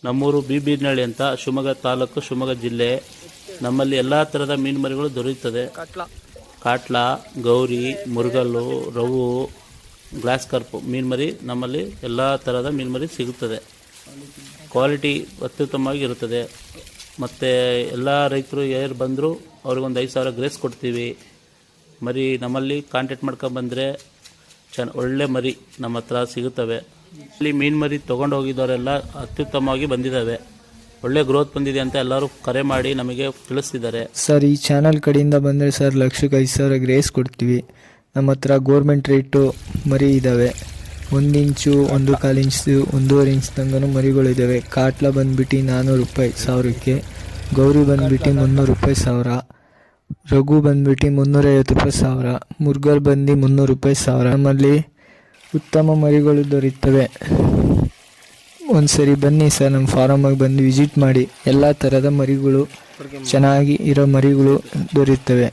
ನಮ್ಮೂರು ಬೀರ್ನಳ್ಳಿ ಅಂತ, ಶಿವಮೊಗ್ಗ ತಾಲೂಕು, ಶಿವಮೊಗ್ಗ ಜಿಲ್ಲೆ. ನಮ್ಮಲ್ಲಿ ಎಲ್ಲ ಥರದ ಮೀನು ಮರಿಗಳು ದೊರೆಯುತ್ತದೆ. ಕಾಟ್ಲಾ, ಗೌರಿ, ಮುರುಗಲ್ಲು, ರವು, ಗ್ಲಾಸ್ ಕಾರ್ಪ್ ಮೀನು ಮರಿ ನಮ್ಮಲ್ಲಿ ಎಲ್ಲ ಥರದ ಮೀನು ಮರಿ ಸಿಗುತ್ತದೆ. ಕ್ವಾಲಿಟಿ ಅತ್ಯುತ್ತಮವಾಗಿ ಇರುತ್ತದೆ. ಮತ್ತು ಎಲ್ಲ ರೈತರು ಯಾರು ಬಂದರೂ ಅವ್ರಿಗೊಂದು 5,000 ಗ್ರೇಸ್ ಕೊಡ್ತೀವಿ. ಮರಿ ನಮ್ಮಲ್ಲಿ ಕಾಂಟ್ಯಾಕ್ಟ್ ಮಾಡ್ಕೊಂಬಂದರೆ ಒಳ್ಳೆ ಮರಿ ನಮ್ಮ ಹತ್ರ ಸಿಗುತ್ತವೆ. ಇಲ್ಲಿ ಮೀನು ಮರಿ ತೊಗೊಂಡು ಹೋಗಿದ್ದವರೆಲ್ಲ ಅತ್ಯುತ್ತಮವಾಗಿ ಬಂದಿದ್ದಾವೆ. ಒಳ್ಳೆ ಗ್ರೋತ್ ಬಂದಿದೆ ಅಂತ ಎಲ್ಲರೂ ಕರೆ ಮಾಡಿ ನಮಗೆ ತಿಳಿಸ್ತಿದ್ದಾರೆ. ಸರ್, ಈ ಚಾನಲ್ ಕಡೆಯಿಂದ ಬಂದರೆ ಸರ್ ಲಕ್ಷಕ್ಕೆ 5,000 ಗ್ರೇಸ್ ಕೊಡ್ತೀವಿ. ನಮ್ಮ ಹತ್ರ ಗೋರ್ಮೆಂಟ್ ರೇಟು ಮರಿ ಇದ್ದಾವೆ. 1 ಇಂಚು, 1.25 ಇಂಚು, 1.5 ಇಂಚ್ ತನಕ ಮರಿಗಳಿದ್ದಾವೆ. ಕಾಟ್ಲಾ ಬಂದುಬಿಟ್ಟು 400 ರೂಪಾಯಿ ಸಾವಿರಕ್ಕೆ, ಗೌರಿ ಬಂದುಬಿಟ್ಟು 300 ರೂಪಾಯಿ ಸಾವಿರ, ರಘು ಬಂದುಬಿಟ್ಟು 350 ರೂಪಾಯಿ ಸಾವಿರ, ಮುರ್ಗಲ್ ಬಂದು 300 ರೂಪಾಯಿ ಸಾವಿರ. ನಮ್ಮಲ್ಲಿ ಉತ್ತಮ ಮರಿಗಳು ದೊರೆಯುತ್ತವೆ. ಒಂದು ಸರಿ ಬನ್ನಿ ಸರ್, ನಮ್ಮ ಫಾರಮ್ಗೆ ಬಂದು ವಿಸಿಟ್ ಮಾಡಿ. ಎಲ್ಲ ಥರದ ಮರಿಗಳು, ಚೆನ್ನಾಗಿ ಇರೋ ಮರಿಗಳು ದೊರೆಯುತ್ತವೆ.